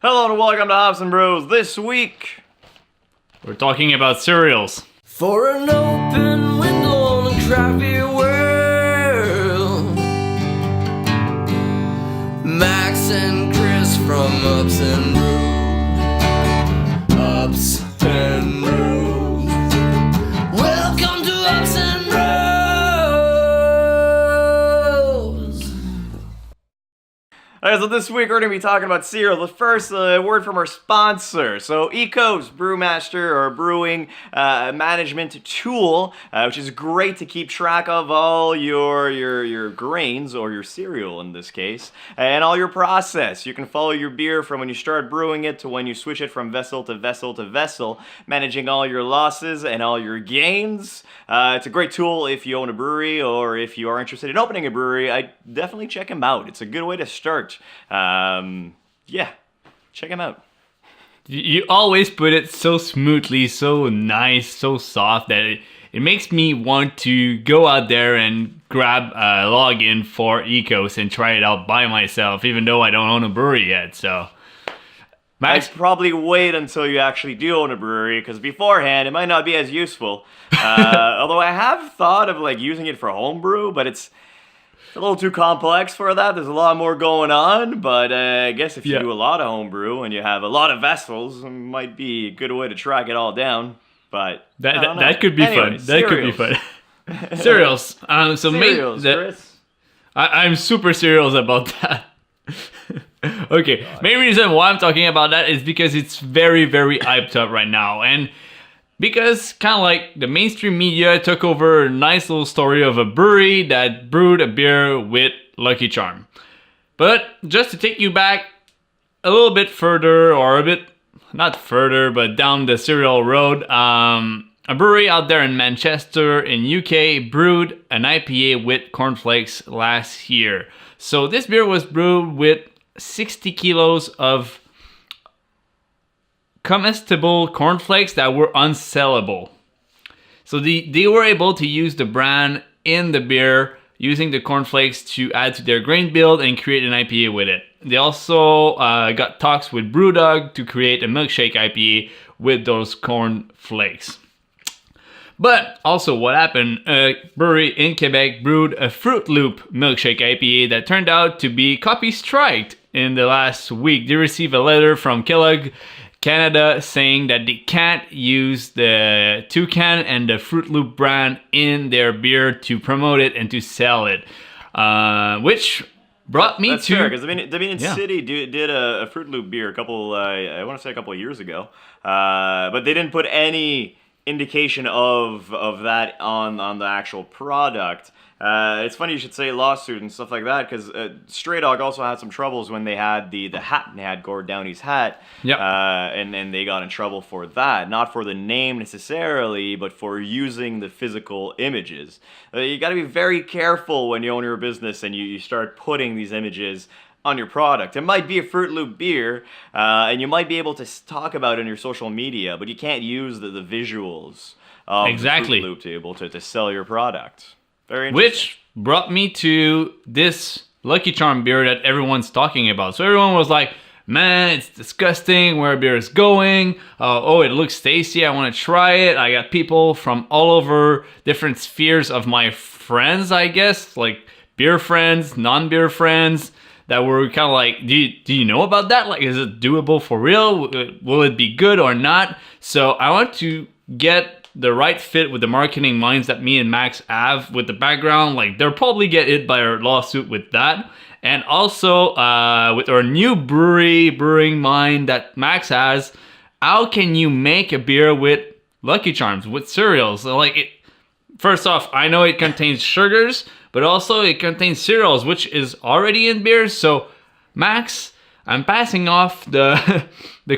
Hello and welcome to Hops and Bros. This week, We're talking about cereals. For an open window on a crafty world, Max and Chris from Ups and Brews. Ups and Brews. Welcome to Ups and Brews. Alright, so this week we're going to be talking about cereal. The first word from our sponsor. So Ecos Brewmaster, or brewing management tool, which is great to keep track of all your grains, or your cereal in this case, and all your process. You can follow your beer from when you start brewing it to when you switch it from vessel to vessel to vessel, managing all your losses and all your gains. It's a great tool if you own a brewery or if you are interested in opening a brewery. I definitely check them out. It's a good way to start. Yeah, check them out. You always put it so smoothly, so nice, so soft that it makes me want to go out there and grab a login for Ecos and try it out by myself, even though I don't own a brewery yet. So, Max, I'd probably wait until you actually do own a brewery, because beforehand it might not be as useful. Although I have thought of like using it for homebrew, but it's a little too complex for that. There's a lot more going on, but I guess if you do a lot of homebrew and you have a lot of vessels, it might be a good way to track it all down. But that could be anyway, fun. That could be fun. Cereals. Cereals, Chris. I'm super serious about that. Okay, main reason why I'm talking about that is because it's very, very hyped up right now, and because kind of like the mainstream media took over a nice little story of a brewery that brewed a beer with Lucky Charm. But just to take you back a little bit further, or a bit, not further, but down the cereal road, a brewery out there in Manchester in UK brewed an IPA with cornflakes last year. So this beer was brewed with 60 kilos of comestible cornflakes that were unsellable. So they were able to use the bran in the beer, using the cornflakes to add to their grain build and create an IPA with it. They also got talks with Brewdog to create a milkshake IPA with those cornflakes. But also what happened, a brewery in Quebec brewed a Fruit Loop milkshake IPA that turned out to be copy striked in the last week. They received a letter from Kelloggs Canada saying that they can't use the Toucan and the Fruit Loop brand in their beer to promote it and to sell it, which brought me That's to... fair, because Dominion City did a Fruit Loop beer I want to say a couple of years ago, but they didn't put any indication of that on the actual product. It's funny you should say lawsuit and stuff like that, because Stray Dog also had some troubles when they had the hat, and they had Gord Downey's hat. Yep. And they got in trouble for that. Not for the name necessarily, but for using the physical images. You got to be very careful when you own your business and you start putting these images on your product. It might be a Fruit Loop beer, and you might be able to talk about it on your social media, but you can't use the visuals of the Fruit Loop to be able to sell your product. Very interesting. Which brought me to this Lucky Charm beer that everyone's talking about. So everyone was like, man, it's disgusting where beer is going. Oh, it looks tasty. I want to try it. I got people from all over different spheres of my friends, I guess, like beer friends, non-beer friends, that were kind of like, do you know about that? Like, is it doable for real? Will it be good or not? So I want to get the right fit with the marketing minds that me and Max have with the background. Like, they'll probably get hit by our lawsuit with that. And also with our new brewing mind that Max has, how can you make a beer with Lucky Charms, with cereals? So, like, first off, I know it contains sugars, but also it contains cereals, which is already in beer. So, Max, I'm passing off the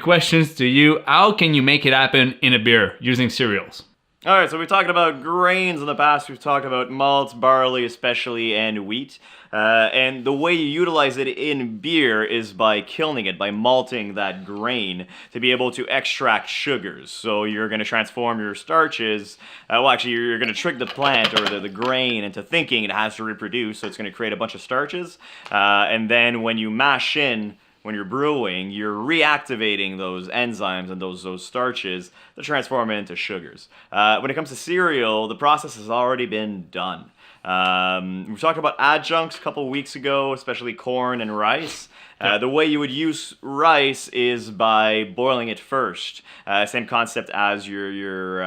questions to you. How can you make it happen in a beer using cereals? All right, so we've talked about grains in the past. We've talked about malts, barley especially, and wheat. And the way you utilize it in beer is by kilning it, by malting that grain to be able to extract sugars. So you're going to transform your starches. You're going to trick the plant or the grain into thinking it has to reproduce. So it's going to create a bunch of starches. And then when you mash in when you're brewing, you're reactivating those enzymes and those starches to transform it into sugars. When it comes to cereal, the process has already been done. We talked about adjuncts a couple weeks ago, especially corn and rice. The way you would use rice is by boiling it first. Same concept as your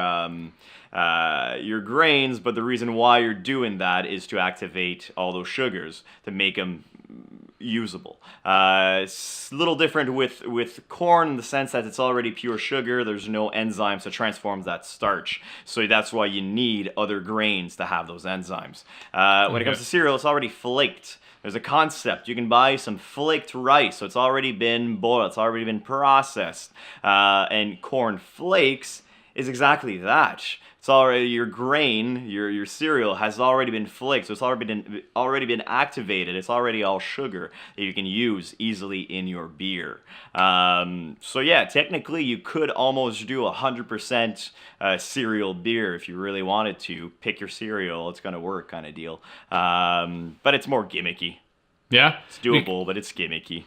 grains, but the reason why you're doing that is to activate all those sugars to make them usable. It's a little different with corn in the sense that it's already pure sugar. There's no enzymes to transform that starch. So that's why you need other grains to have those enzymes. When it comes to cereal, it's already flaked. There's a concept. You can buy some flaked rice. So it's already been boiled. It's already been processed. And corn flakes is exactly that. It's already your grain, your cereal has already been flaked, so it's already been activated. It's already all sugar that you can use easily in your beer. So yeah, technically you could almost do 100% cereal beer if you really wanted to. Pick your cereal, it's gonna work kind of deal. But it's more gimmicky. Yeah, it's doable, but it's gimmicky.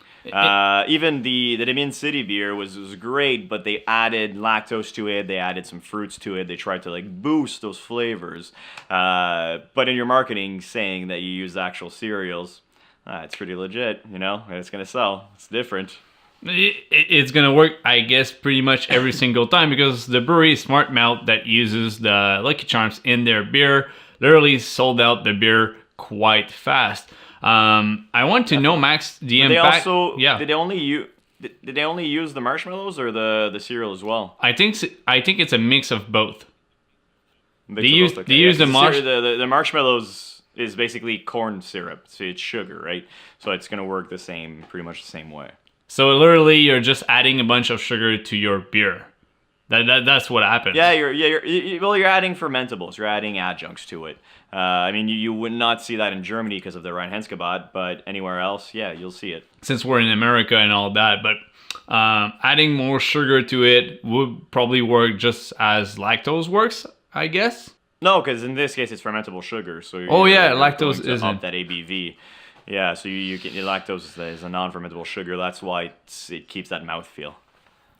Even the Dominion City beer was great, but they added lactose to it. They added some fruits to it. They tried to like boost those flavors. But in your marketing, saying that you use actual cereals, it's pretty legit. You know, it's gonna sell. It's different. It's gonna work, I guess, pretty much every single time because the brewery Smart Mouth that uses the Lucky Charms in their beer literally sold out the beer quite fast. I want to know, Max, the impact. Did they only use the marshmallows or the cereal as well? I think it's a mix of both. They use the the marshmallows is basically corn syrup, so it's sugar, right? So it's gonna work pretty much the same way. So literally, you're just adding a bunch of sugar to your beer. That's what happens. Yeah, you're adding fermentables. You're adding adjuncts to it. I mean, you would not see that in Germany because of the Reinheitsgebot, but anywhere else, yeah, you'll see it. Since we're in America and all that, but adding more sugar to it would probably work just as lactose works, I guess. No, because in this case, it's fermentable sugar. So lactose isn't up that ABV. Yeah, so lactose is a non-fermentable sugar. That's why it keeps that mouthfeel.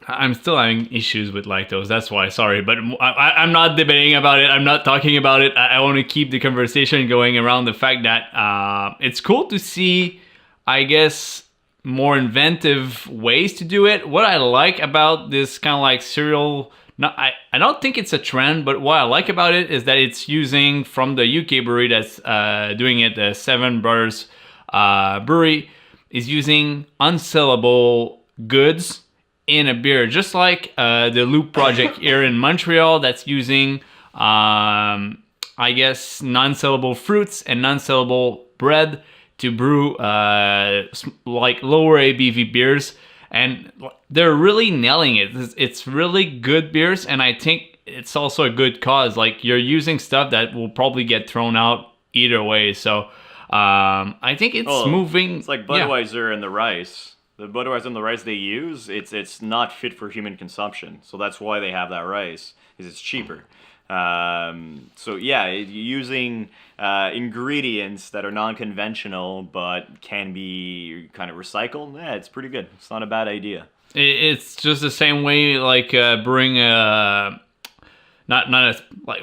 I'm still having issues with lactose. That's why, sorry. But I'm not debating about it. I'm not talking about it. I want to keep the conversation going around the fact that it's cool to see, I guess, more inventive ways to do it. What I like about this kind of like cereal, I don't think it's a trend, but what I like about it is that it's using from the UK brewery that's doing it, the Seven Brothers brewery, is using unsellable goods in a beer, just like the Loop Project here in Montreal that's using, I guess, non-sellable fruits and non-sellable bread to brew like lower ABV beers, and they're really nailing it. It's really good beers, and I think it's also a good cause. Like, you're using stuff that will probably get thrown out either way, so I think it's moving. It's like Budweiser and the rice. The Budweiser and the rice they use, it's not fit for human consumption. So that's why they have that rice, because it's cheaper. So yeah, using ingredients that are non-conventional but can be kind of recycled, yeah, it's pretty good. It's not a bad idea. It's just the same way like brewing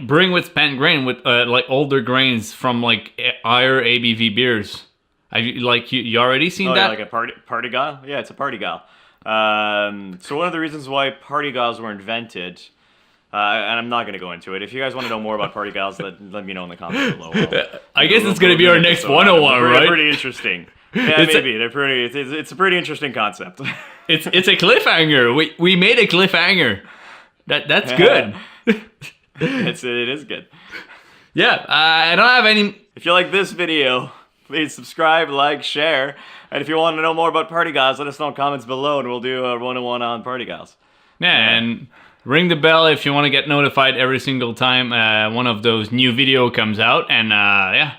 brewing with spent grain with like older grains from like higher ABV beers. Have you already seen that? Yeah, like a party guile? Yeah, it's a party guile. So one of the reasons why party giles were invented, and I'm not going to go into it. If you guys want to know more about party giles, let me know in the comments below. I guess it's going to be our next 101, right? They're pretty interesting. Yeah, maybe. They're pretty. It's a pretty interesting concept. It's a cliffhanger. We made a cliffhanger. That's good. It is good. Yeah, I don't have any. If you like this video, please subscribe, like, share. And if you want to know more about party giles, let us know in comments below, and we'll do a 101 on party giles. Yeah, and ring the bell if you want to get notified every single time one of those new video comes out. And yeah.